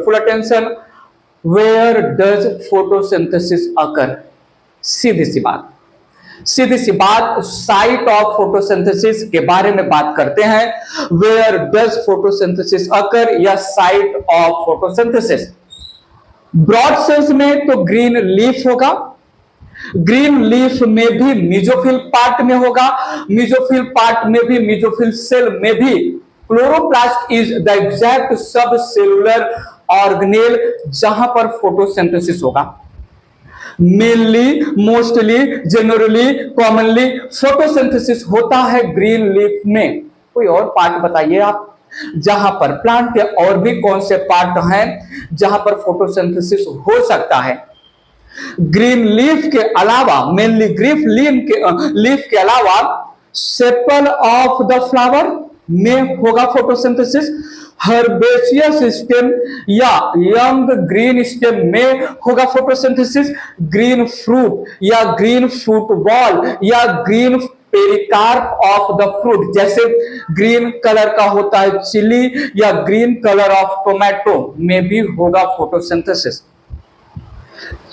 Full attention. Where does photosynthesis occur? सीधी सी बात, सीधी सी बात, साइट ऑफ फोटोसिंथेसिस के बारे में बात करते हैं। वेयर डज फोटोसिंथेसिस अकर या site of photosynthesis. Broad cells में तो ग्रीन लीफ होगा, ग्रीन लीफ में भी मीजोफिल पार्ट में होगा, मीजोफिल पार्ट में भी, मीजोफिल सेल में भी। क्लोरोप्लास्ट इज द एग्जैक्ट सब सेलुलर ऑर्गेनेल जहां पर फोटोसिंथेसिस होगा। Mainly, mostly, generally, commonly photosynthesis होता है ग्रीन लीफ में। कोई और पार्ट बताइए आप जहां पर, प्लांट के और भी कौन से पार्ट हैं जहां पर फोटोसिंथेसिस हो सकता है? ग्रीन लीफ के अलावा, मेनली ग्रीन लीफ के अलावा सेपल ऑफ द फ्लावर में होगा फोटोसिंथेसिस। हर्बेशियस स्टेम या यंग ग्रीन स्टेम में होगा फोटोसिंथेसिस। ग्रीन फ्रूट या ग्रीन फ्रूट बॉल या green pericarp of the fruit, जैसे ग्रीन कलर का होता है चिली या ग्रीन कलर ऑफ टोमेटो में भी होगा फोटोसिंथेसिस।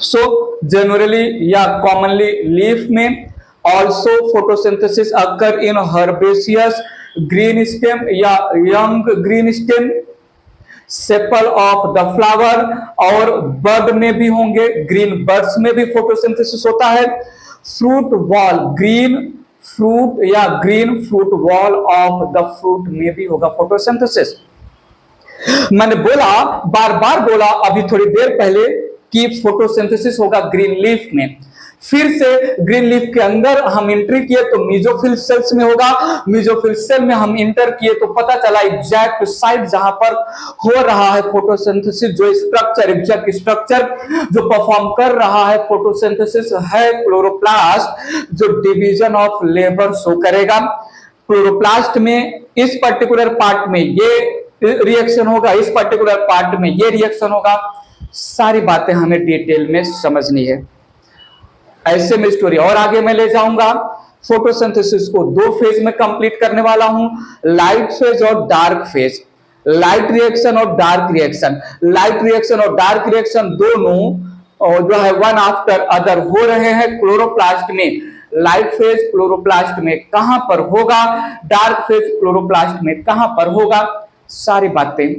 सो जनरली या कॉमनली लीफ में ऑल्सो फोटोसिंथेसिस अकर इन हर्बेशियस ग्रीन स्टेम या young green stem, sepal of the flower, और बर्ड में भी होंगे, ग्रीन बर्ड्स में भी फोटोसिंथेसिस होता है। फ्रूट वॉल, ग्रीन फ्रूट या green fruit wall of the fruit में भी होगा फोटोसिंथेसिस। मैंने बोला, बार बार बोला अभी थोड़ी देर पहले कि फोटोसिंथेसिस होगा ग्रीन लीफ में। फिर से ग्रीन लीफ के अंदर हम एंट्री किए तो मीजोफिल सेल्स में होगा, मीजोफिल सेल में हम इंटर किए तो पता चला एग्जैक्ट साइट जहां पर हो रहा है फोटोसिंथेसिस, जो स्ट्रक्चर, एग्जैक्ट स्ट्रक्चर जो परफॉर्म कर रहा है फोटोसिंथेसिस है क्लोरोप्लास्ट, जो डिवीजन ऑफ लेबर शो करेगा। क्लोरोप्लास्ट में इस पर्टिकुलर पार्ट में ये रिएक्शन होगा, इस पर्टिकुलर पार्ट में ये रिएक्शन होगा। सारी बातें हमें डिटेल में समझनी है। ऐसे में स्टोरी और आगे मैं ले जाऊंगा। फोटोसिंथेसिस को दो फेज में कंप्लीट करने वाला हूं, लाइट फेज और डार्क फेज। लाइट रिएक्शन और डार्क रिएक्शन, लाइट रिएक्शन और डार्क रिएक्शन दोनों जो है वन आफ्टर अदर हो रहे हैं क्लोरोप्लास्ट में। लाइट फेज क्लोरोप्लास्ट में कहां पर होगा, डार्क फेज क्लोरोप्लास्ट में कहां पर होगा, सारी बातें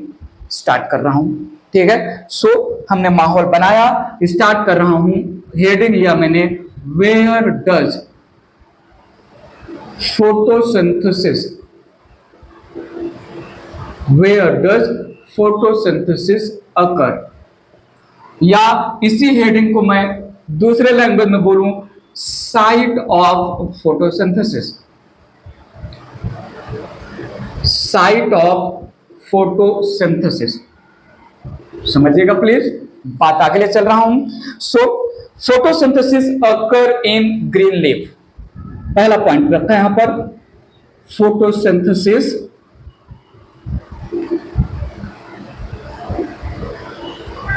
स्टार्ट कर रहा हूं। ठीक है, सो हमने माहौल बनाया, स्टार्ट कर रहा हूं। हेडिंग लिया मैंने, where does photosynthesis, where does photosynthesis occur, या इसी हेडिंग को मैं दूसरे लैंग्वेज में बोलूं, site of photosynthesis, site of photosynthesis. समझिएगा प्लीज, बात आगे ले चल रहा हूं। So photosynthesis occur in green leaf, पहला पॉइंट रखा है यहां पर, photosynthesis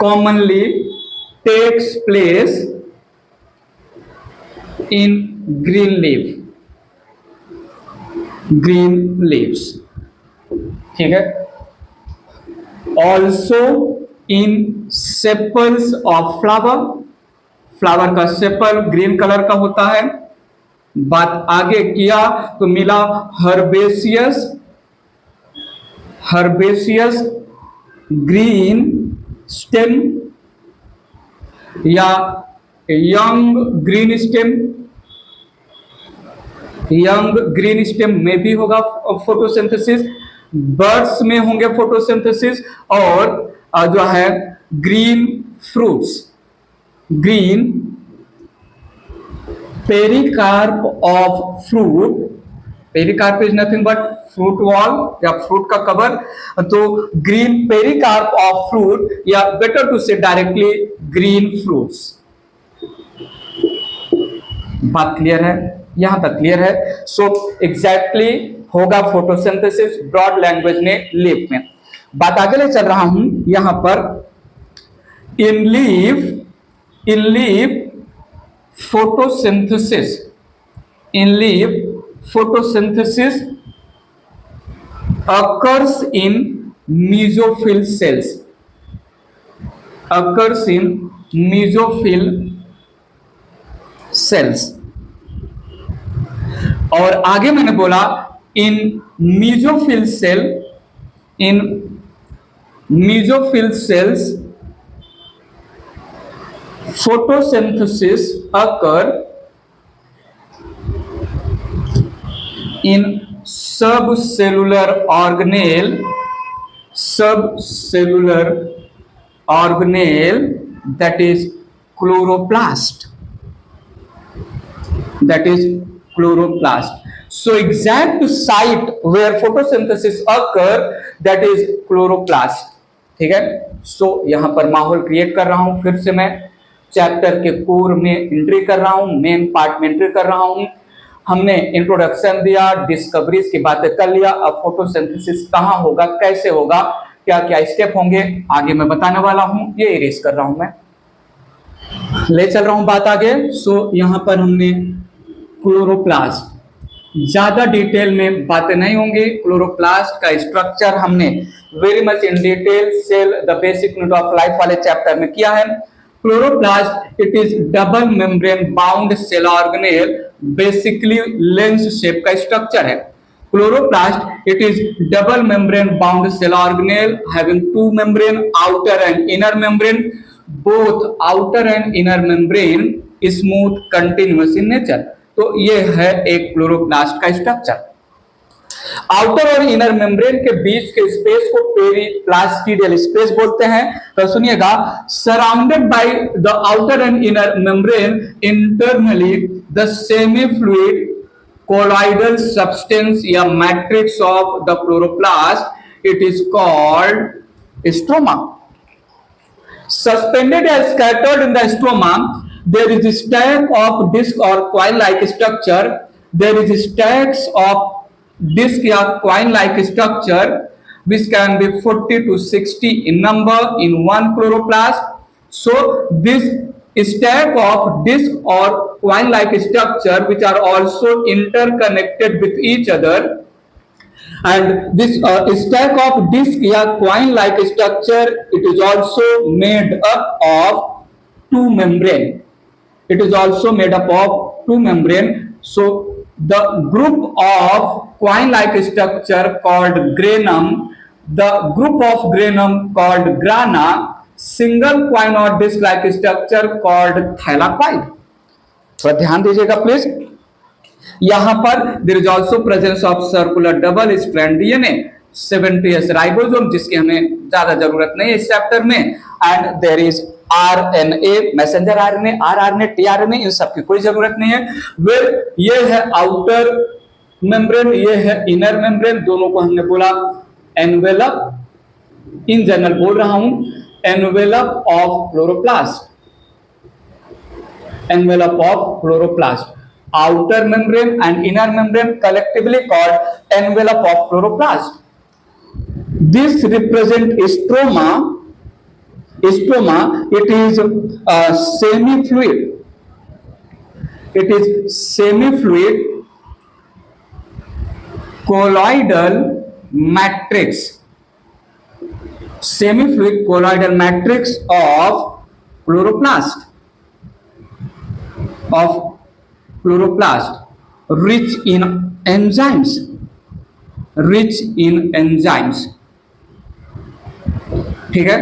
commonly takes place in green leaf, green leaves. ठीक है, also in sepals of flower, flower का सेपल ग्रीन कलर का होता है। बात आगे किया तो मिला हर्बेशियस, हर्बेशियस ग्रीन स्टेम या young green stem, young green stem में भी होगा फोटोसिंथेसिस। बर्ड्स में होंगे फोटोसिंथेसिस, और जो है green fruits, green pericarp of fruit, pericarp is nothing but fruit wall या फ्रूट का कवर, तो ग्रीन पेरिकार्प ऑफ फ्रूट या बेटर टू से डायरेक्टली ग्रीन फ्रूट्स। बात क्लियर है, यहां तक क्लियर है। सो एग्जैक्टली होगा फोटोसिंथेसिस ब्रॉड लैंग्वेज में लीफ में। बात आगे ले चल रहा हूं यहां पर, इन leaf, in leaf photosynthesis, in leaf photosynthesis occurs in mesophyll cells, occurs in mesophyll cells। और आगे मैंने बोला इन mesophyll cells photosynthesis occur in subcellular organelle that is chloroplast, so exact site where photosynthesis occur that is chloroplast। ठीक है, सो यहां पर माहौल create कर रहा हूं, फिर से मैं चैप्टर के कोर में एंट्री कर रहा हूं, मेन पार्ट में एंट्री कर रहा हूं। हमने इंट्रोडक्शन दिया, डिस्कवरीज की बातें कर लिया, अब फोटोसिंथेसिस कहां होगा, कैसे होगा, क्या क्या स्टेप होंगे आगे मैं बताने वाला हूं। ये इरेज कर रहा हूं, मैं ले चल रहा हूं बात आगे। सो यहां पर हमने क्लोरोप्लास्ट, ज्यादा डिटेल में बातें नहीं होंगी। क्लोरोप्लास्ट का स्ट्रक्चर हमने very much in detail cell the basic unit of life वाले चैप्टर में किया है। Chloroplast it is double membrane bound cell organelle, basically lens shape का स्ट्रक्चर है। Chloroplast it is double membrane bound cell organelle having two membrane, outer and inner membrane, both outer and inner membrane smooth continuous in nature. तो ये है एक chloroplast का structure. Outer और inner membrane के बीच के स्पेस को पेरिप्लास्टिडियल स्पेस बोलते हैं। तो सुनिएगा, surrounded by the outer and inner membrane internally the semi fluid colloidal substance या matrix of the chloroplast it is called stroma. Suspended or scattered in the stroma, there is a stack of disc or coil-like structure. There is stacks of disc or coil-like structure which can be 40 to 60 in number in one chloroplast. So this stack of disc or coil-like structure which are also interconnected with each other, and this stack of disc या coin like structure it is also made up of two membrane. It is also made up of two membrane. So the group of coin like structure called granum, the group of granum called grana, single coin or disc like structure called thylakoid। तो ध्यान दीजिएगा please. यहां पर there is also presence of circular double strand DNA 70s ribosome, जिसकी हमें ज्यादा जरूरत नहीं है इस चैप्टर में, and there is RNA, messenger RNA, rRNA, tRNA, इन सब की कोई जरूरत नहीं है। वेल ये है आउटर मेम्ब्रेन, ये है इनर मेम्ब्रेन, दोनों को हमने बोला एनवेलप, इन जनरल बोल रहा हूं, envelope of chloroplast, envelope of chloroplast, outer membrane and inner membrane collectively called envelope of chloroplast. This represent stroma. Stroma, it is semi-fluid. It is semi-fluid colloidal matrix. Semi-fluid colloidal matrix of chloroplast. Rich in enzymes, ठीक है।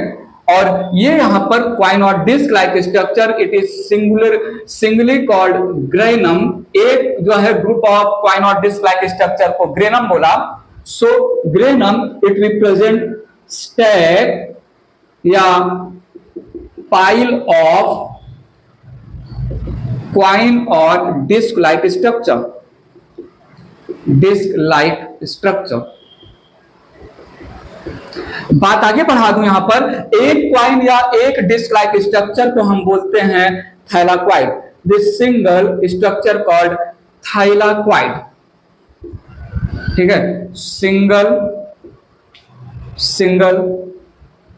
और ये यहां पर coin or disc like structure it is singularly called granum. एक जो है group of coin or disc like structure को ग्रेनम बोला। So granum it represent stack या pile of coin or disc like structure. बात आगे बढ़ा दूं, यहां पर एक क्वाइन या एक डिस्क लाइक स्ट्रक्चर को हम बोलते हैं thylakoid. This single structure called thylakoid, ठीक है। सिंगल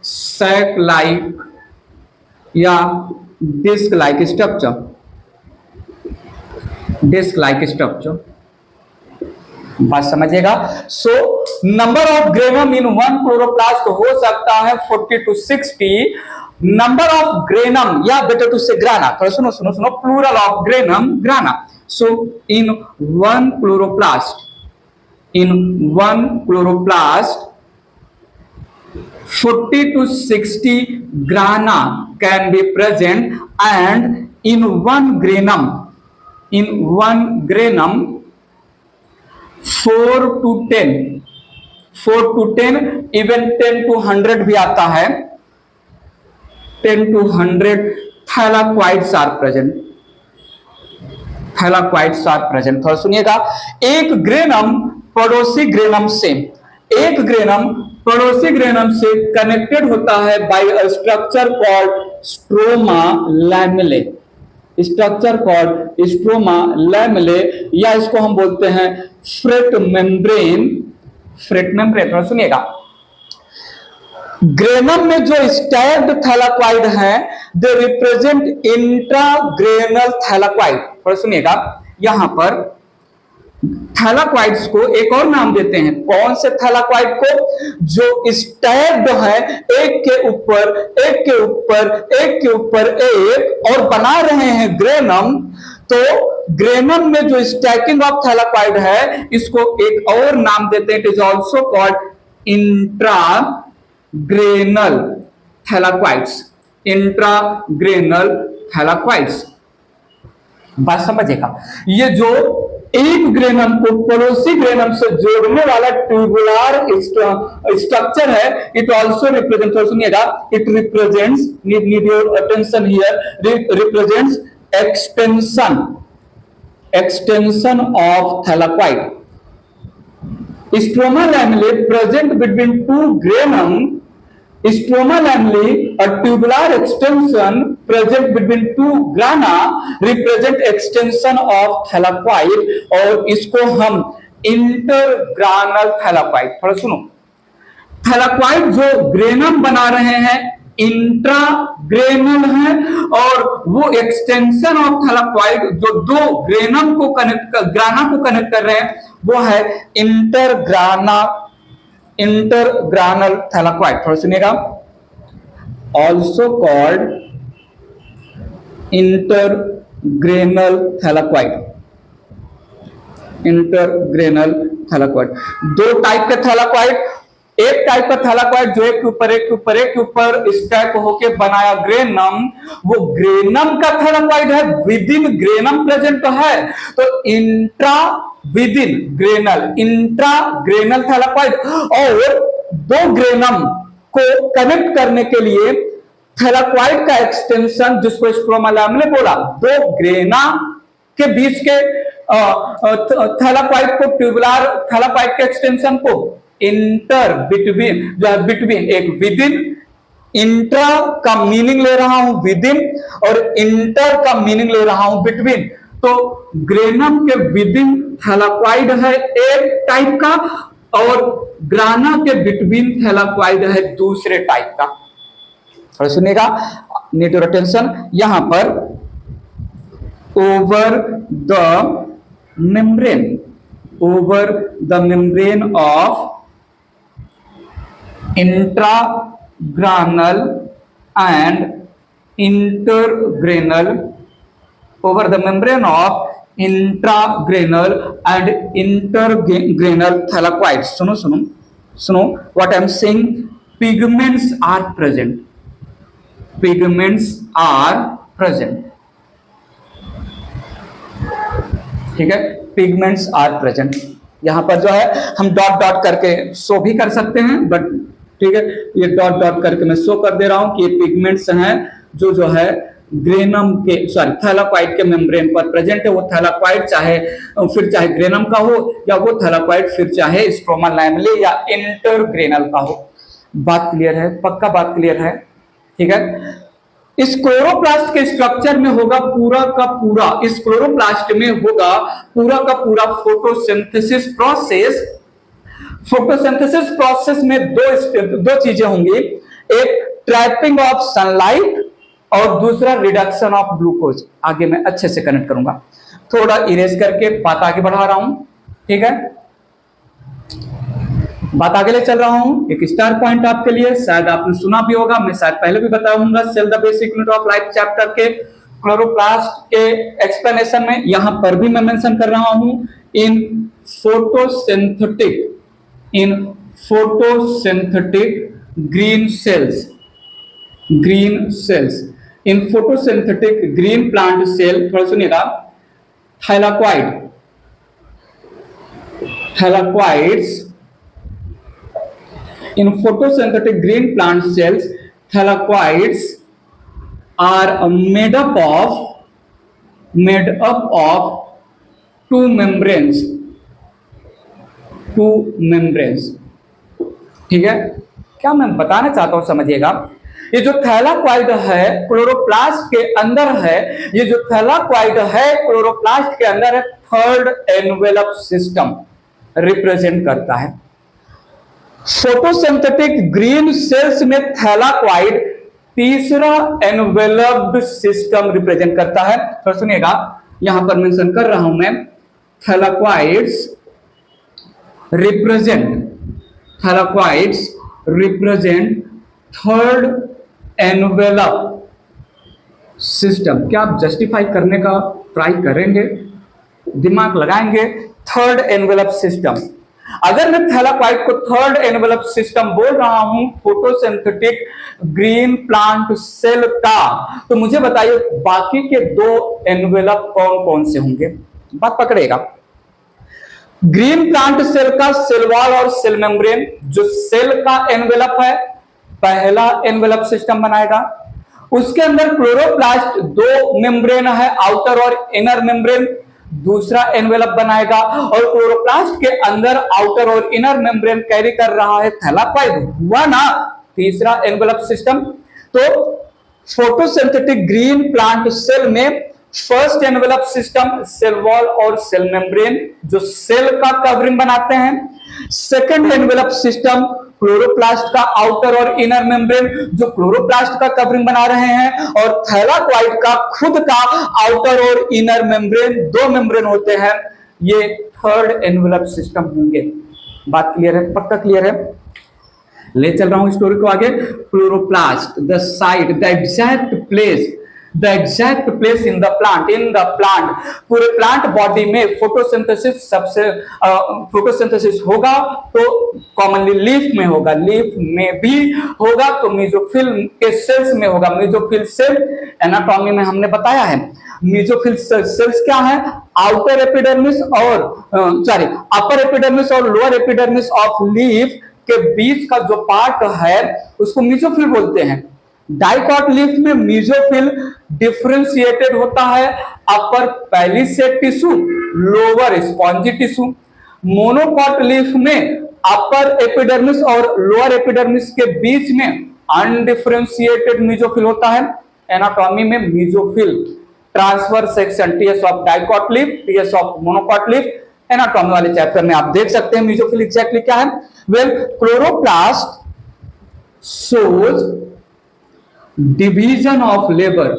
सैक लाइक या disc like structure, disc like structure, बात समझिएगा। So number of granum in one chloroplast हो सकता है 40 to 60, number of granum, या better to say grana, थोड़ा सुनो सुनो सुनो, plural of granum, grana. So in one chloroplast 40 to 60 grana can be present, and in one granum 4 to 10, even 10 to 100 भी आता है, 10 to 100 thylakoids are present. थोड़ा सुनिएगा, एक ग्रेनम पड़ोसी ग्रेनम से कनेक्टेड होता है by a structure called stroma lamellae, या इसको हम बोलते हैं फ्रेट मेम्ब्रेन. थोड़ा सुनिएगा, ग्रेनम में जो स्टैक्ड थैलाकॉइड हैं, दे रिप्रेजेंट इंट्राग्रेनल थैलाकॉइड. थोड़ा सुनिएगा, यहां पर थैलाकॉइड्स को एक और नाम देते हैं. कौन से थैलाकॉइड को? जो स्टैक्ड है, एक के ऊपर एक और बना रहे हैं ग्रेनम. तो ग्रेनम में जो स्टैकिंग ऑफ थैलाकॉइड है, इसको एक और नाम देते हैं. It is also called intragranal thylakoids. बात समझेगा, ये जो एक ग्रेनम को पड़ोसी ग्रेनम से जोड़ने वाला ट्यूबुलर स्ट्रक्चर है, इट ऑल्सो रिप्रेजेंट, सुनिएगा, it represents, need your attention here, represents extension of thylakoid. Stroma lamellae present between two granum. Stroma lamellae, a tubular extension present between two grana, represent extension of thylakoid, और इसको हम intergranal thylakoid. थोड़ा सुनो, thylakoid जो granum बना रहे हैं इंट्राग्रेनल है, और वो एक्सटेंशन ऑफ थैलाकॉइड जो दो ग्राना को कनेक्ट कर रहे हैं, वो है इंटरग्रानल थैलाकॉइड. थोड़ा सुनिएगा, ऑल्सो कॉल्ड इंटरग्रेनल थैलाकॉइड. दो टाइप के थैलाकॉइड, एक टाइप का थैलाकॉइड जो एक के ऊपर स्टैक होके बनाया ग्रेनम, वो ग्रेनम का थैलाकॉइड है, विद इन ग्रेनम प्रेजेंट है, तो इंट्राग्रेनल थैलाकॉइड. और दो ग्रेनम को कनेक्ट करने के लिए थैलाकॉइड का एक्सटेंशन, जिसको स्ट्रोमा लैमेले बोला, दो ग्रेना के बीच के थैलाकॉइड को, ट्यूबुलर थैलाकॉइड के एक्सटेंशन को बिटवीन, एक विद इन, इंट्रा का मीनिंग ले रहा हूं विद इन, और इंटर का मीनिंग ले रहा हूं बिटवीन. तो ग्रेनम के विद इन थैलाकॉइड है एक टाइप का, और ग्राना के बिटवीन थैलाकॉइड है दूसरे टाइप का. और सुनिएगा, नीड योर अटेंशन, यहां पर over the membrane of intragranal and intergranal, over the membrane of intragranal and intergranal thylakoids. सुनो what I am saying. Pigments are present. ठीक है, पिगमेंट्स आर प्रेजेंट. यहां पर जो है हम डॉट करके शो भी कर सकते हैं, बट ठीक है, ये डॉट करके मैं शो कर दे रहा हूं कि ये पिगमेंट्स हैं जो है ग्रेनम के, थैलाकॉइड के मेम्ब्रेन पर प्रेजेंट है. वो थैलाकॉइड चाहे ग्रेनम का हो, या वो थैलाकॉइड फिर चाहे स्ट्रोमा लैमेले या इंटरग्रेनल का हो. बात क्लियर है? पक्का बात क्लियर है? ठीक है. इस क्लोरोप्लास्ट के स्ट्रक्चर में होगा पूरा का पूरा फोटोसिंथेसिस प्रोसेस में दो चीजें होंगी, एक ट्रैपिंग ऑफ सनलाइट और दूसरा रिडक्शन ऑफ ग्लूकोज. आगे मैं अच्छे से कनेक्ट करूंगा, थोड़ा इरेज करके बात आगे बढ़ा रहा हूं. ठीक है, बात आगे ले चल रहा हूं, एक स्टार पॉइंट आपके लिए, शायद आपने सुना भी होगा, मैं शायद पहले भी बताऊंगा cell the basic unit of life chapter के क्लोरोप्लास्ट के एक्सप्लेनेशन में, यहां पर भी मैं मेंशन कर रहा हूं in photosynthetic green cells, in photosynthetic green plant cell, थोड़ा सुनिएगा, थैलाक्वाइड्स in photosynthetic green plant cells, thylakoids are made up of two membranes, ठीक है। क्या मैं बताना चाहता हूं समझिएगा, ये जो थैलाक्वाइड है क्लोरोप्लास्ट के अंदर है, ये जो थैलाक्वाइड है क्लोरोप्लास्ट के अंदर है, थर्ड एनवेलप सिस्टम रिप्रेजेंट करता है। फोटोसिंथेटिक ग्रीन सेल्स में थैलाक्वाइड तीसरा एनवेलप्ड सिस्टम रिप्रेजेंट करता है। तो सुनिएगा, यहां पर मेंशन कर रहा हूं मैं, थैलाक्वाइड्स रिप्रेजेंट थर्ड एनवेलप सिस्टम। क्या आप जस्टिफाई करने का ट्राई करेंगे, दिमाग लगाएंगे? थर्ड एनवेलप सिस्टम, अगर मैं थैलाक्वाइड को थर्ड एनवेलप सिस्टम बोल रहा हूं फोटोसिंथेटिक ग्रीन प्लांट सेल का, तो मुझे बताइए बाकी के दो एनवेलप कौन कौन से होंगे? बात पकड़ेगा। ग्रीन प्लांट सेल का सेल वॉल और सेल मेम्ब्रेन, जो सेल का एनवेलप है, पहला एनवेलप सिस्टम बनाएगा। उसके अंदर क्लोरोप्लास्ट दो मेम्ब्रेन है, आउटर और इनर मेम्ब्रेन, दूसरा एनवेलप बनाएगा। और क्लोरोप्लास्ट के अंदर आउटर और इनर मेम्ब्रेन कैरी कर रहा है थैलाक्वाइड, हुआ ना तीसरा एनवेलप सिस्टम। तो फोटोसिंथेटिक ग्रीन प्लांट सेल में first envelope system cell wall और सेल मेम्ब्रेन, जो सेल का कवरिंग बनाते हैं। सेकंड एनवेलप सिस्टम क्लोरोप्लास्ट का आउटर और इनर मेम्ब्रेन, जो क्लोरोप्लास्ट का कवरिंग बना रहे हैं। और थैलाक्वाइड का खुद का आउटर और इनर मेम्ब्रेन, दो मेम्ब्रेन होते हैं। ये थर्ड एनवेलप सिस्टम होंगे। बात क्लियर है? पक्का क्लियर है? ले चल रहा हूं स्टोरी को आगे। Chloroplast, the site, the exact place in the plant, पूरे प्लांट बॉडी में फोटोसिंथेसिस होगा तो कॉमनली लीफ में होगा, लीफ में भी होगा तो मेसोफिल के सेल्स में होगा। मेसोफिल सेल एनाटॉमी में हमने बताया है, मेसोफिल सेल्स क्या है? आउटर एपिडर्मिस और अपर एपिडर्मिस और लोअर एपिडर्मिस ऑफ लीफ के बीच का जो पार्ट है उसको मेसोफिल बोलते हैं। डाइकॉट लीफ में मेसोफिल डिफरेंशिएटेड होता है, upper palisade tissue, lower spongy tissue. Monocot leaf में अपर एपिडर्मिस और लोअर एपिडर्मिस के बीच में अनडिफरेंशिएटेड मेसोफिल होता है। एनाटॉमी में mesophyll transverse section, TS of dicot leaf, TS of monocot leaf, anatomy वाले चैप्टर में आप देख सकते हैं मेसोफिल एग्जैक्टली क्या है। Well, chloroplast shows division of labor,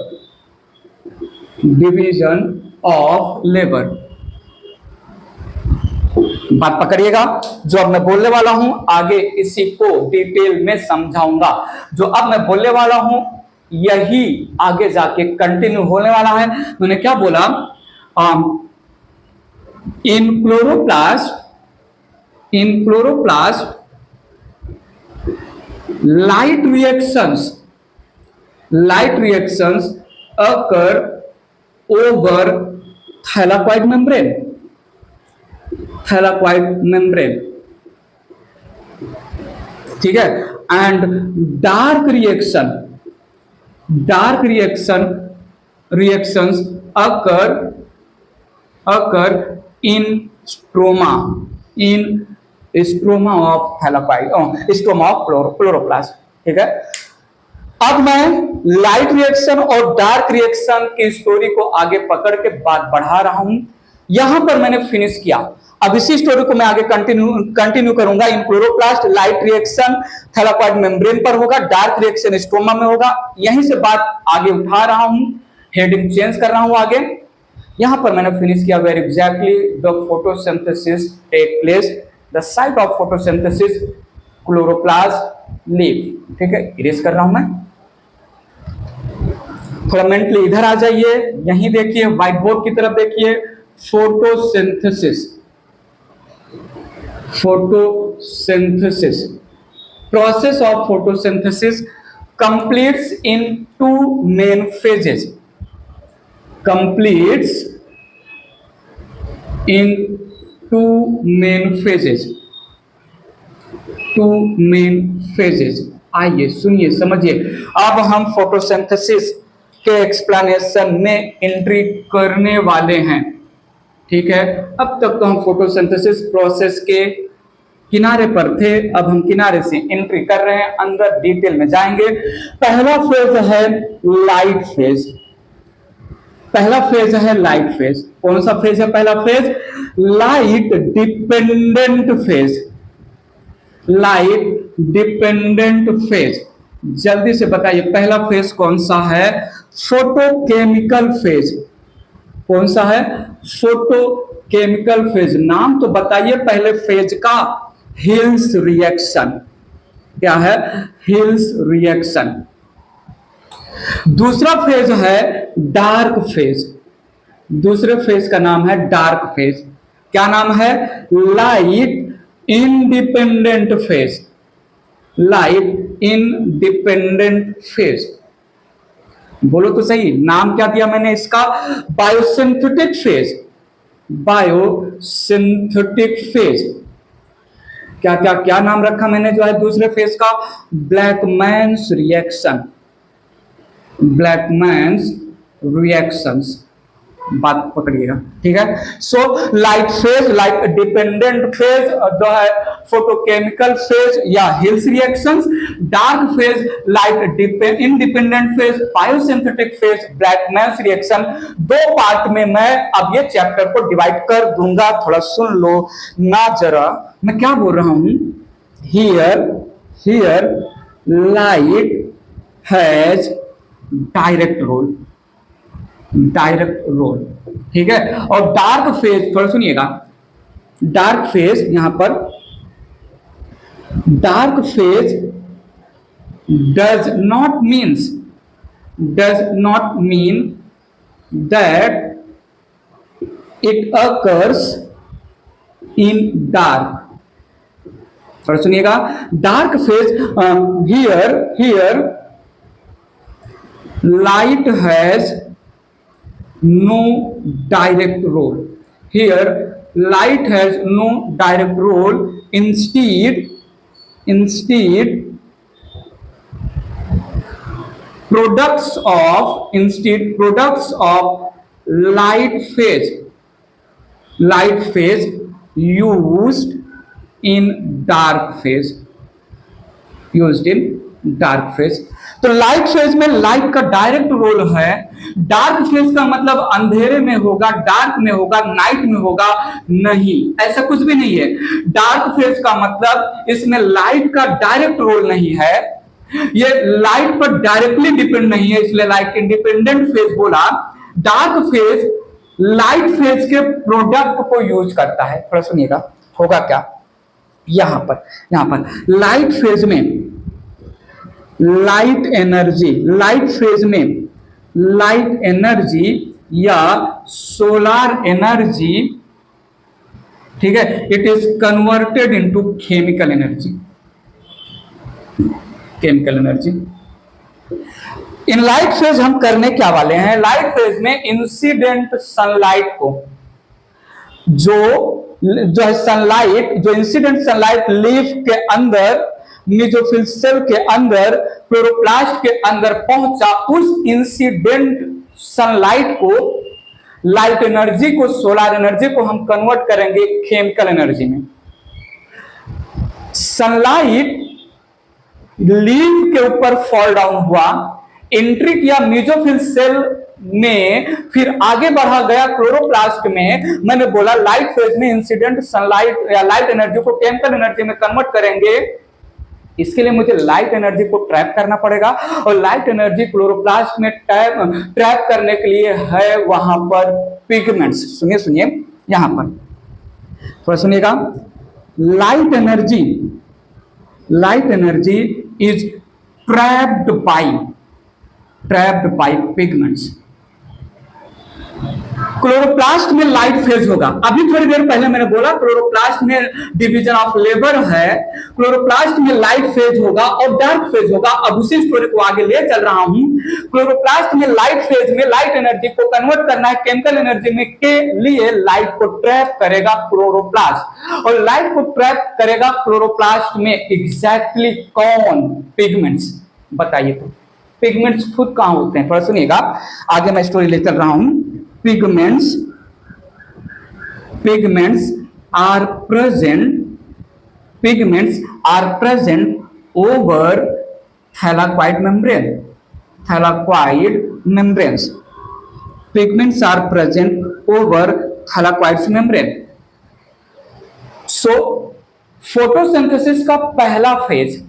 बात पकड़िएगा। जो अब मैं बोलने वाला हूं आगे इसी को डिटेल में समझाऊंगा। जो अब मैं बोलने वाला हूं यही आगे जाके कंटिन्यू होने वाला है। मैंने क्या बोला? इन chloroplast light reactions occur over thylakoid membrane, ठीक है। And dark reactions occur in stroma of thylakoid, stroma of chloroplast, ठीक है। अब मैं लाइट रिएक्शन और डार्क रिएक्शन की स्टोरी को आगे पकड़ के बात बढ़ा रहा हूं। यहां पर मैंने फिनिश किया, अब इसी स्टोरी को मैं आगे कंटिन्यू करूंगा। In chloroplast light reaction thylakoid membrane पर होगा, डार्क रिएक्शन स्ट्रोमा में होगा। यहीं से बात आगे उठा रहा हूं, हेडिंग चेंज कर रहा हूं आगे। यहां पर मैंने फिनिश किया where exactly the photosynthesis take place, the site of photosynthesis chloroplast leaf. ठीक है, इरेज कर रहा हूं मैं। थोड़ा मेंटली इधर आ जाइए, यहीं देखिए, व्हाइट बोर्ड की तरफ देखिए। Photosynthesis, photosynthesis, process of photosynthesis completes in two main phases, completes in two main phases, two main phases। आइए सुनिए समझिए, अब हम फोटोसिंथेसिस के एक्सप्लेनेशन में एंट्री करने वाले हैं। ठीक है, अब तक तो हम फोटोसिंथेसिस प्रोसेस के किनारे पर थे, अब हम किनारे से एंट्री कर रहे हैं, अंदर डिटेल में जाएंगे। पहला फेज है लाइट फेज, पहला फेज है लाइट फेज। कौन सा फेज है पहला phase? Light dependent phase, light dependent phase. जल्दी से बताइए पहला फेज कौन सा है? Photochemical phase. कौन सा है? Photochemical phase. नाम तो बताइए पहले फेज का। Hills reaction. क्या है? Hills reaction. दूसरा फेज है डार्क फेज। दूसरे फेज का नाम है डार्क फेज। क्या नाम है? Light independent phase, light independent phase. बोलो तो सही, नाम क्या दिया मैंने इसका? Biosynthetic phase, biosynthetic phase. क्या क्या क्या नाम रखा मैंने जो है दूसरे फेज का? Blackman's reaction, Blackman's reactions. बात पकड़िएगा, ठीक है। So light phase, light dependent phase जो है फोटोकेमिकल फेज या Hill's reactions. Dark phase light independent phase, biosynthetic phase, Blackman's reaction. दो पार्ट में मैं अब ये चैप्टर को डिवाइड कर दूंगा, थोड़ा सुन लो ना जरा मैं क्या बोल रहा हूं। Here light has direct role, direct role, ठीक है। और डार्क फेज, थोड़ा सुनिएगा, डार्क फेज, यहां पर dark phase does not mean that it occurs in dark. थोड़ा सुनिएगा, dark phase here light has no direct role. Here light has no direct role. Instead products of light phase used in dark phase, used in dark phase. तो light phase में light का direct role है। Dark phase का मतलब अंधेरे में होगा, dark में होगा, नाइट में होगा, नहीं, ऐसा कुछ भी नहीं है। डार्क फेज का मतलब इसमें लाइट का डायरेक्ट रोल नहीं है, ये लाइट पर डायरेक्टली डिपेंड नहीं है, इसलिए लाइट इंडिपेंडेंट फेज बोला। डार्क फेज लाइट फेज के प्रोडक्ट को यूज करता है। थोड़ा सुनिएगा होगा क्या। यहां पर लाइट फेज में लाइट फेज में लाइट एनर्जी या सोलार एनर्जी, ठीक है, it is converted into chemical energy, chemical energy. In light phase हम करने क्या वाले हैं? लाइट फेज में इंसिडेंट सनलाइट को, जो है सनलाइट, जो इंसिडेंट सनलाइट लीफ के अंदर, मेसोफिल सेल के अंदर, क्लोरोप्लास्ट के अंदर पहुंचा, उस इंसिडेंट सनलाइट को, लाइट एनर्जी को, सोलर एनर्जी को हम कन्वर्ट करेंगे केमिकल एनर्जी में। सनलाइट लीफ के ऊपर फॉल डाउन हुआ, एंट्री किया मेसोफिल सेल में, फिर आगे बढ़ा गया क्लोरोप्लास्ट में। मैंने बोला लाइट फेज में इंसिडेंट सनलाइट या लाइट एनर्जी को केमिकल एनर्जी में कन्वर्ट करेंगे। इसके लिए मुझे लाइट एनर्जी को ट्रैप करना पड़ेगा, और लाइट एनर्जी क्लोरोप्लास्ट में ट्रैप करने के लिए है वहां पर पिगमेंट्स। सुनिए यहां पर थोड़ा सुनिएगा, light energy is trapped bye pigments. Chloroplast में लाइट फेज होगा। अभी थोड़ी देर पहले मैंने बोला क्लोरोप्लास्ट में डिवीजन ऑफ लेबर है, क्लोरोप्लास्ट में लाइट फेज होगा और डार्क फेज होगा। अब उसी स्टोरी को आगे ले चल रहा हूं। क्लोरोप्लास्ट में लाइट फेज में लाइट एनर्जी को कन्वर्ट करना है केमिकल एनर्जी में के लिए लाइट को ट्रैप करेगा क्लोरोप्लास्ट, और लाइट को ट्रैप करेगा क्लोरोप्लास्ट में एग्जैक्टली कौन? पिगमेंट्स। बताइए तो पिगमेंट्स खुद कहां होते हैं? थोड़ा सुनिएगा, आगे मैं स्टोरी ले चल रहा हूं। Pigments are present over thylakoid membranes. Pigments are present over thylakoid membrane. So photosynthesis का पहला फेज,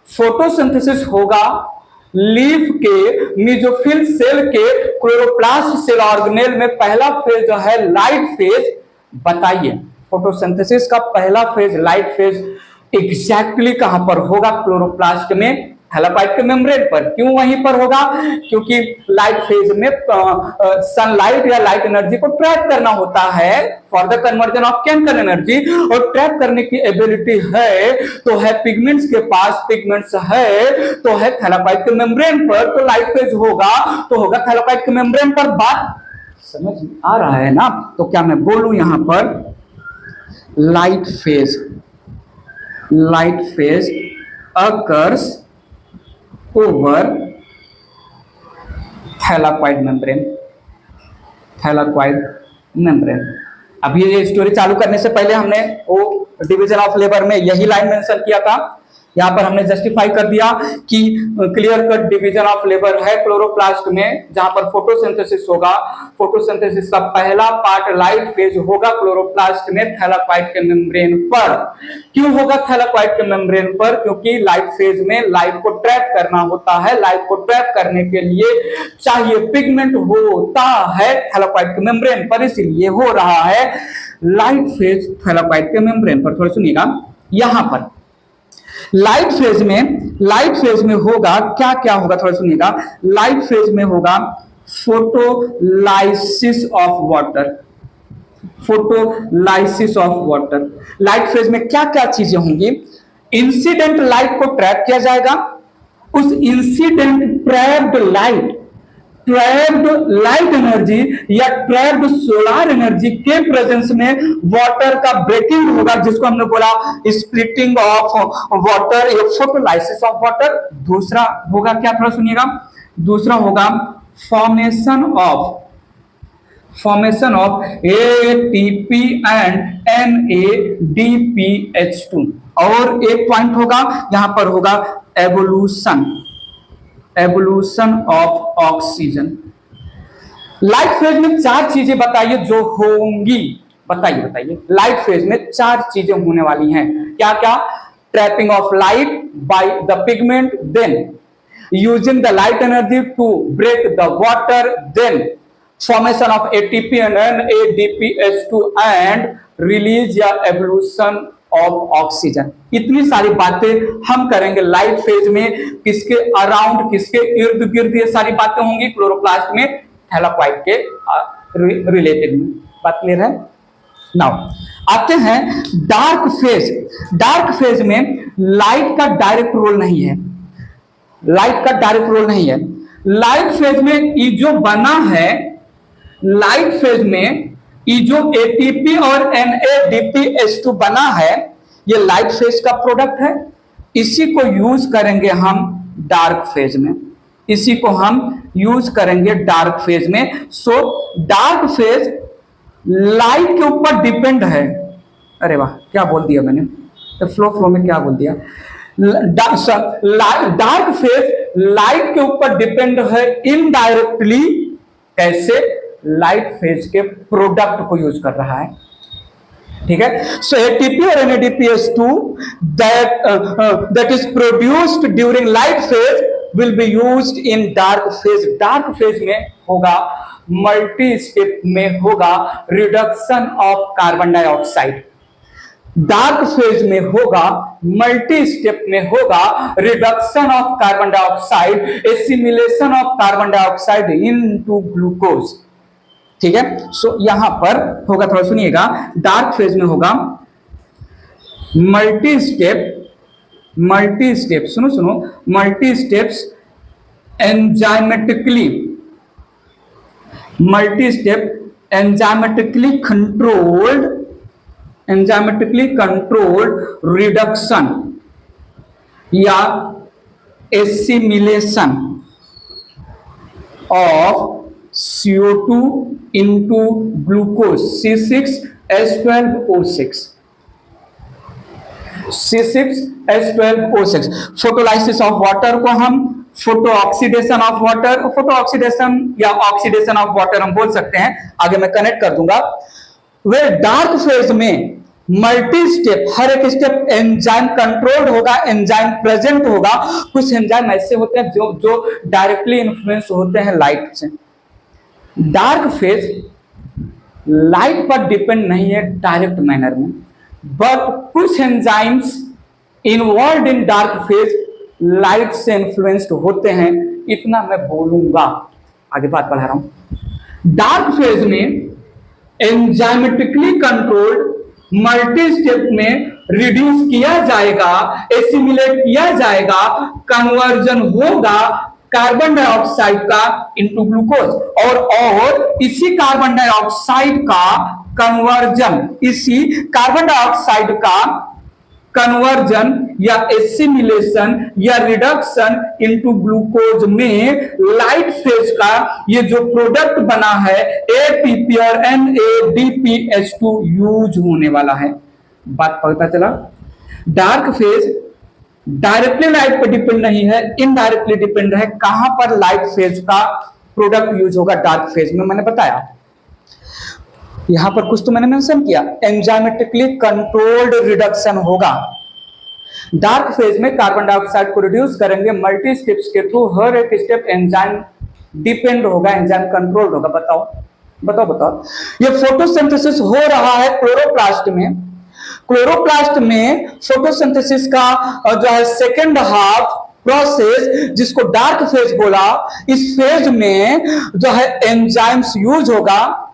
फोटोसिंथेसिस होगा लीफ के मेसोफिल सेल के क्लोरोप्लास्ट सेल ऑर्गेनेल में। पहला फेज जो है लाइट फेज। बताइए फोटोसिंथेसिस का पहला फेज लाइट फेज एग्जैक्टली कहां पर होगा? क्लोरोप्लास्ट में, थैलाकोइड के मेम्ब्रेन पर। क्यों वहीं पर होगा? क्योंकि लाइट फेज में सनलाइट या लाइट एनर्जी को ट्रैप करना होता है for the conversion of chemical energy, और ट्रैप करने की एबिलिटी है तो है पिगमेंट्स के पास, पिगमेंट्स है तो है थैलाकोइड के मेम्ब्रेन पर, तो लाइट फेज होगा तो होगा थैलाकोइड के मेम्ब्रेन पर। बात समझ आ रहा है ना? तो क्या मैं बोलूं यहां पर light phase occurs over thylakoid membrane। अब ये स्टोरी चालू करने से पहले हमने वो डिवीजन ऑफ लेबर में यही लाइन मेंशन किया था। यहाँ पर हमने जस्टिफाई कर दिया कि clear cut division of labour है क्लोरोप्लास्ट में, जहां पर फोटोसिंथेसिस होगा। फोटोसिंथेसिस का पहला पार्ट लाइट फेज होगा क्लोरोप्लास्ट में थैलाकोइड के मेम्ब्रेन पर। क्यों होगा थैलाकोइड के मेम्ब्रेन पर? क्योंकि लाइट फेज में लाइट को ट्रैप करना होता है। लाइट को ट्रैप करने के लिए चाहिए पिगमेंट होता है थैलाकोइड के मेम्ब्रेन पर, इसीलिए हो रहा है लाइट फेज थैलाकोइड के मेम्ब्रेन पर। थोड़ा सुनिएगा, यहां पर लाइट फेज में होगा क्या क्या होगा? थोड़ा सुनिएगा। लाइट फेज में होगा photolysis of water. Light phase में क्या क्या चीजें होंगी? इंसिडेंट लाइट को ट्रैप किया जाएगा। उस इंसिडेंट ट्रैप्ड लाइट एनर्जी या ट्रैप्ड सोलर एनर्जी के प्रेजेंस में वाटर का ब्रेकिंग होगा, जिसको हमने बोला स्प्लिटिंग ऑफ वाटर या फोटोलाइसिस ऑफ वाटर। दूसरा होगा क्या? थोड़ा सुनिएगा। दूसरा होगा formation of ATP and NADPH2। और एक पॉइंट होगा यहां पर होगा evolution of oxygen. Light phase में चार चीजें बताइए जो होंगी। बताइए लाइट फेज में चार चीजें होने वाली हैं। क्या क्या? Trapping of light by the pigment, then using the light energy to break the water, then formation of ATP and NADPH2 and release या एवोल्यूशन ऑफ ऑक्सीजन। इतनी सारी बातें हम करेंगे लाइट फेज में। किसके अराउंड, किसके इर्द गिर्द ये सारी बातें होंगी? क्लोरोप्लास्ट में, थैलाकोइड के रिलेटेड में। बात क्लियर है? नाउ आते हैं डार्क फेज में लाइट का डायरेक्ट रोल नहीं है। लाइट फेज में ये जो बना है, लाइट फेज में ये जो ATP और NADPH2 बना है, ये लाइट फेज का प्रोडक्ट है। इसी को यूज करेंगे हम डार्क फेज में। डार्क फेज में। सो डार्क फेज लाइट के ऊपर डिपेंड है। अरे वाह, क्या बोल दिया मैंने, तो फ्लो में क्या बोल दिया। डार्क फेज लाइट के ऊपर डिपेंड है इनडायरेक्टली। कैसे? लाइट फेज के प्रोडक्ट को यूज कर रहा है। ठीक है? सो ATP और NADPH2 that is produced during light phase will be used in dark phase। Dark phase में होगा, मल्टी स्टेप में होगा reduction of carbon dioxide. Dark phase में होगा, मल्टी स्टेप में होगा reduction of carbon dioxide, assimilation of carbon dioxide into glucose. ठीक है, सो यहां पर होगा, थोड़ा सुनिएगा, डार्क फेज में होगा मल्टी स्टेप, सुनो, multi steps enzymatically controlled reduction या assimilation of CO2 into glucose C6H12O6। Photolysis of water को हम photo oxidation of water, photo oxidation या ऑक्सीडेशन ऑफ वाटर हम बोल सकते हैं, आगे मैं कनेक्ट कर दूंगा। वे डार्क फेज में मल्टी स्टेप, हर एक स्टेप एंजाइम कंट्रोल्ड होगा, एंजाइम प्रेजेंट होगा। कुछ एंजाइम ऐसे होते हैं जो डायरेक्टली इन्फ्लुएंस होते हैं लाइट से। डार्क फेज लाइट पर डिपेंड नहीं है डायरेक्ट मैनर में, बट कुछ enzymes involve in dark phase light से इन्फ्लुएंस्ड होते हैं, इतना मैं बोलूंगा। आगे बात बढ़ा रहा हूं। डार्क फेज में एंजाइमेटिकली कंट्रोल्ड मल्टी स्टेप में रिड्यूस किया जाएगा, एसिमिलेट किया जाएगा, कन्वर्जन होगा कार्बन डाइऑक्साइड का इनटू ग्लूकोज, और इसी कार्बन डाइऑक्साइड का कन्वर्जन या एसिमिलेशन या रिडक्शन इनटू ग्लूकोज में लाइट फेज का ये जो प्रोडक्ट बना है ATP और NADPH2 यूज होने वाला है। बात पता चला? डार्क फेज डायरेक्टली लाइट पर डिपेंड नहीं है, इनडायरेक्टली डिपेंड है। कहां पर लाइट फेज का प्रोडक्ट यूज होगा? डार्क फेज में। मैंने बताया यहां पर कुछ तो मैंने मेंशन किया, एंजाइमेटिकली कंट्रोल्ड रिडक्शन होगा। डार्क फेज में कार्बन डाइऑक्साइड को रिड्यूस करेंगे मल्टी स्टेप्स के थ्रू, हर एक स्टेप एंजाइम डिपेंड होगा, एंजाइम कंट्रोल्ड होगा। बताओ ये फोटोसिंथेसिस हो रहा है क्लोरोप्लास्ट में। क्लोरोप्लास्ट में फोटोसिंथेसिस का जो है सेकेंड हाफ प्रोसेस, जिसको डार्क फेज बोला, इस फेज में जो है एंजाइम्स यूज होगा।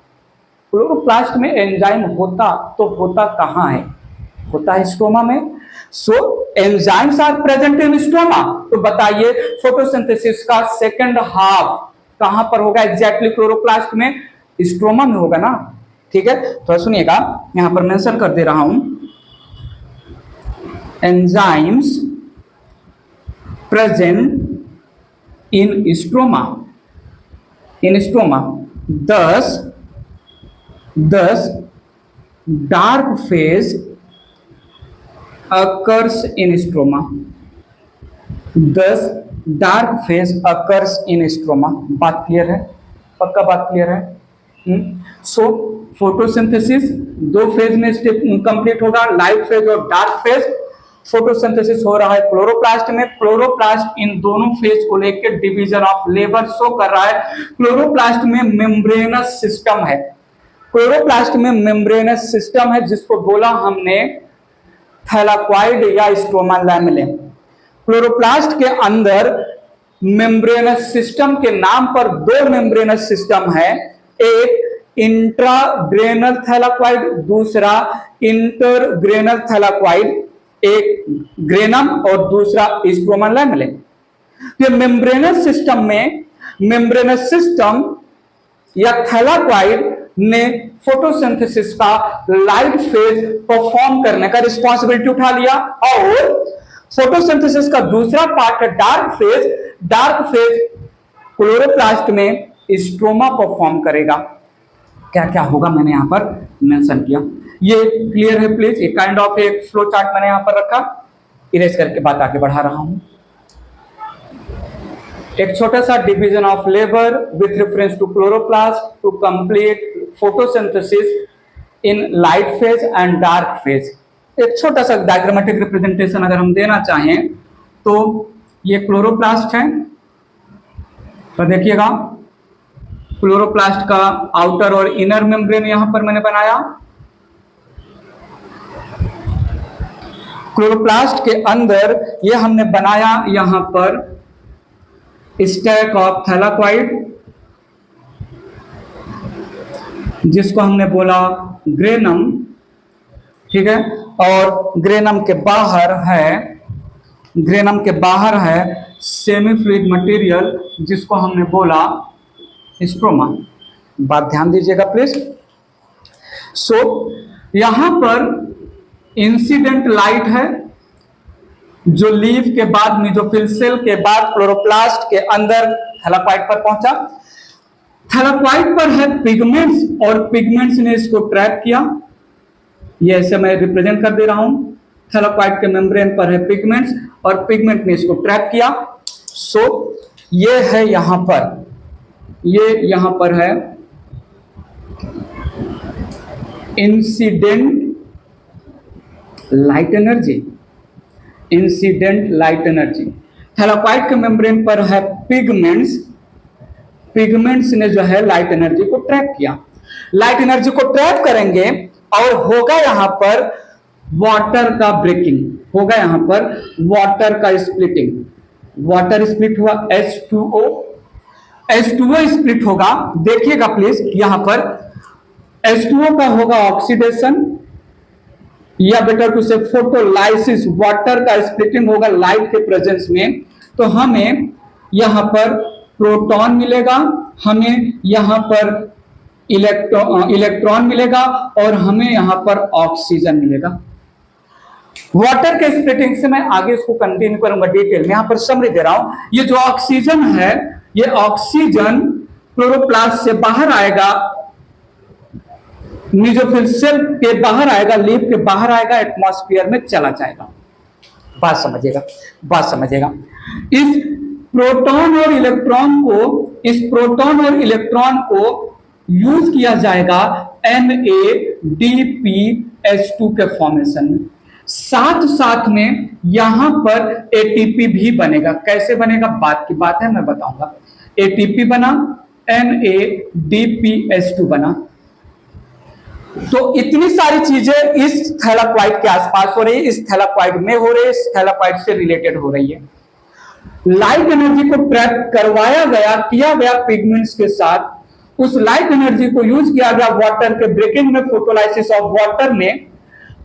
क्लोरोप्लास्ट में एंजाइम होता कहां है? होता है स्ट्रोमा में। So enzymes are present in stroma. तो बताइए फोटोसिंथेसिस का सेकेंड हाफ कहां पर होगा? एग्जैक्टली क्लोरोप्लास्ट में, स्ट्रोमा में होगा ना। ठीक है, तो सुनिएगा, यहां पर मेंशन कर दे रहा हूं, enzymes present in stroma, thus dark phase occurs in stroma, बात क्लियर है? पक्का बात क्लियर है? सो फोटोसिंथेसिस दो फेज में स्टेप कंप्लीट होगा, लाइट फेज और डार्क फेज। फोटोसिंथेसिस हो रहा है क्लोरोप्लास्ट में। क्लोरोप्लास्ट इन दोनों फेज को लेकर डिवीजन ऑफ लेबर शो कर रहा है। क्लोरोप्लास्ट में मेम्ब्रेनस सिस्टम है, जिसको बोला हमने थैलाक्वाइड या स्ट्रोमा लैमेले। क्लोरोप्लास्ट के अंदर मेम्ब्रेनस सिस्टम के नाम पर दो मेम्ब्रेनस सिस्टम है, एक इंट्राग्रेनल थैलाक्वाइड, दूसरा इंटरग्रेनल थैलाक्वाइड, एक ग्रेनम और दूसरा स्ट्रोमा लैमेले। ये मेम्ब्रेनस सिस्टम या थैलाक्वाइड ने फोटोसिंथेसिस का लाइट फेज परफॉर्म करने का रिस्पांसिबिलिटी उठा लिया, और फोटोसिंथेसिस का दूसरा पार्ट है डार्क फेज क्लोरोप्लास्ट में स्ट्रोमा परफॉर्म करेगा। क्या क्या होगा मैंने यहां पर मेंशन किया। ये क्लियर है प्लीज? एक काइंड ऑफ एक फ्लो चार्ट मैंने यहां पर रखा, इरेज करके बात आगे बढ़ा रहा हूं। एक छोटा सा division of labour with reference to chloroplast to complete photosynthesis in light phase and dark phase. एक छोटा सा डायग्रामेटिक रिप्रेजेंटेशन अगर हम देना चाहें तो ये क्लोरोप्लास्ट है, तो देखिएगा क्लोरोप्लास्ट का आउटर और इनर मेम्ब्रेन यहां पर मैंने बनाया। क्लोरोप्लास्ट के अंदर ये हमने बनाया यहां पर स्टैक ऑफ थैलाकॉइड, जिसको हमने बोला ग्रेनम, ठीक है। और ग्रेनम के बाहर है सेमी फ्लूइड मटेरियल, जिसको हमने बोला स्ट्रोमा। बात ध्यान दीजिएगा प्लीज। सो यहां पर इंसिडेंट लाइट है जो लीफ के बाद मेसोफिल सेल के बाद क्लोरोप्लास्ट के अंदर थैलाकॉइड पर पहुंचा। थैलाकॉइड पर है पिगमेंट्स, और पिगमेंट्स ने इसको ट्रैप किया। ये ऐसे मैं रिप्रेजेंट कर दे रहा हूं। थैलाकॉइड के मेम्ब्रेन पर है पिगमेंट्स, और पिगमेंट ने इसको ट्रैप किया। सो ये है यहां पर है इंसिडेंट लाइट एनर्जी। थैलाकॉइड के मेम्ब्रेन पर है पिगमेंट्स ने जो है लाइट एनर्जी को ट्रैप किया। लाइट एनर्जी को ट्रैप करेंगे और होगा यहां पर वाटर का ब्रेकिंग, होगा यहां पर वाटर का स्प्लिटिंग। वाटर स्प्लिट हुआ, H2O स्प्लिट होगा। देखिएगा प्लीज, यहां पर H2O का होगा ऑक्सीडेशन, या बेटर टू से फोटोलाइसिस। वाटर का स्प्लिटिंग होगा लाइट के प्रेजेंस में, तो हमें यहां पर प्रोटॉन मिलेगा, हमें यहां पर इलेक्ट्रॉन मिलेगा, और हमें यहां पर ऑक्सीजन मिलेगा। वाटर के स्प्लिटिंग से मैं आगे इसको कंटिन्यू करूंगा डिटेल में। यहां पर समरी दे रहा हूं। ये जो ऑक्सीजन है, ये ऑक्सीजन क्लोरोप्लास्ट से बाहर आएगा, मेसोफिल सेल के बाहर आएगा, लीफ के बाहर आएगा, एटमॉस्फेयर में चला जाएगा। बात समझिएगा। इस प्रोटॉन और इलेक्ट्रॉन को यूज किया जाएगा NADPH2 के फॉर्मेशन में। साथ में यहां पर ATP भी बनेगा। कैसे बनेगा, बात की बात है, मैं बताऊंगा। ATP बना, NADPH2 बना। तो इतनी सारी चीजें इस थैलाकॉइड के आसपास हो रही है, इस थैलाकॉइड में हो रही है, इस थैलाकॉइड से रिलेटेड हो रही है। लाइट एनर्जी को ट्रैप किया गया पिगमेंट्स के साथ। उस लाइट एनर्जी को यूज किया गया वाटर के ब्रेकिंग में, फोटोलाइसिस ऑफ वाटर में।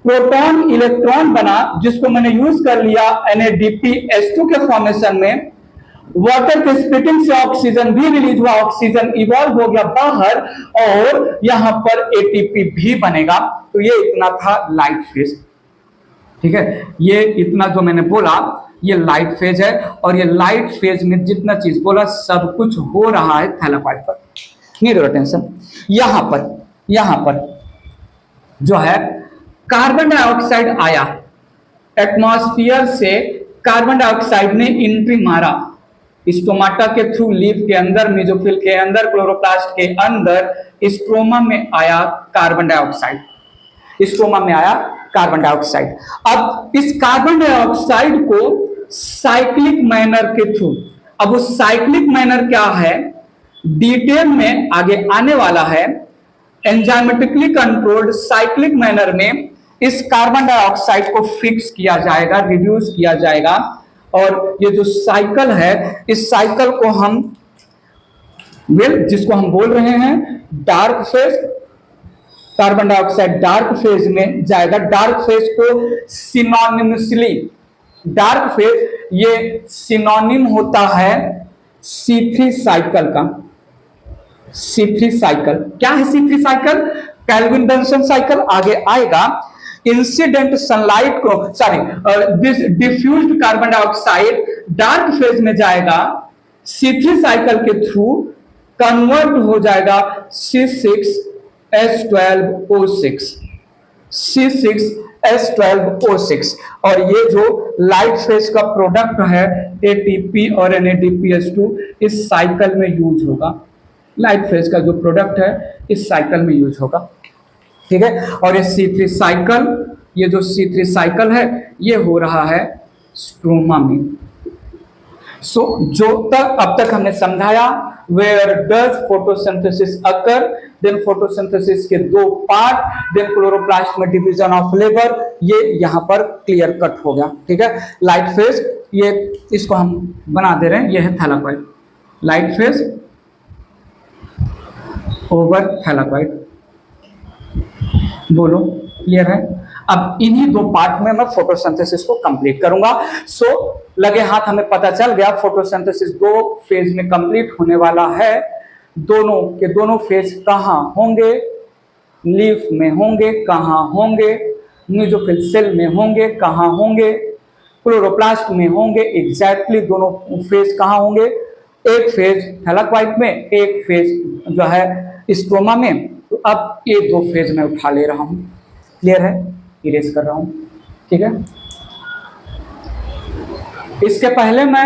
प्रोटॉन इलेक्ट्रॉन बना, जिसको मैंने यूज कर लिया NADPH2 के फॉर्मेशन में। वाटर के स्प्लिटिंग से ऑक्सीजन भी रिलीज हुआ, ऑक्सीजन इवॉल्व हो गया बाहर, और यहां पर ATP भी बनेगा। तो ये इतना था लाइट फेज, ठीक है। ये इतना जो मैंने बोला, ये लाइट फेज है, और ये लाइट फेज में जितना चीज बोला सब कुछ हो रहा है थैलाकॉइड पर। Need your attention. यहां पर जो है कार्बन डाइऑक्साइड आया, एटमॉस्फेयर से कार्बन डाइऑक्साइड ने एंट्री मारा स्टोमाटा के थ्रू, लीफ के अंदर, मेसोफिल के अंदर, क्लोरोप्लास्ट के अंदर, स्ट्रोमा में आया कार्बन डाइऑक्साइड। अब इस कार्बन डाइऑक्साइड को साइक्लिक मैनर के थ्रू, अब उस साइक्लिक मैनर क्या है डिटेल में आगे आने वाला है। एंजाइमेटिकली कंट्रोल्ड साइक्लिक मैनर में इस कार्बन डाइऑक्साइड को फिक्स किया जाएगा, रिड्यूस किया जाएगा। और ये जो साइकिल है, इस साइकिल को हम जिसको हम बोल रहे हैं dark phase, carbon dioxide dark phase में जाएगा। डार्क फेज को सिनोनिमसली, डार्क फेज ये सिनोनिम होता है C3 साइकिल का। C3 साइकिल क्या है? C3 cycle kelvin Dalton cycle आगे आएगा। इंसिडेंट सनलाइट को diffused carbon dioxide dark phase में जाएगा, C3 साइकिल के थ्रू कन्वर्ट हो जाएगा C6H12O6 और ये जो लाइट फेज का प्रोडक्ट है ATP और NADPH2 इस साइकिल में यूज होगा। लाइट फेज का जो प्रोडक्ट है इस साइकिल में यूज होगा, ठीक है। और ये C3 साइकिल, ये जो C3 साइकिल है ये हो रहा है स्ट्रोमा में। जो अब तक हमने समझाया where does photosynthesis occur, then photosynthesis के दो पार्ट, देन क्लोरोप्लास्ट में डिवीजन ऑफ लेबर, ये यहां पर क्लियर कट हो गया। ठीक है, लाइट फेज, ये इसको हम बना दे रहे हैं, ये है थैलाकोइड, लाइट फेज ओवर थैलाकोइड। बोलो क्लियर है? अब इन्हीं दो पार्ट में मैं फोटोसिंथेसिस को कंप्लीट करूंगा। सो लगे हाथ हमें पता चल गया फोटोसिंथेसिस दो फेज में कंप्लीट होने वाला है। दोनों के दोनों फेज कहां होंगे? लीफ में होंगे, कहां होंगे? न्यूट्रोफिल सेल में होंगे, कहां होंगे? क्लोरोप्लास्ट में होंगे। एग्जैक्टली दोनों फेज कहां होंगे? एक फेज थैलाकोइड में, एक फेज जो है स्ट्रोमा में। तो अब ये दो फेज में उठा ले रहा हूं, क्लियर है? इरेज कर रहा हूं, ठीक है। इसके पहले मैं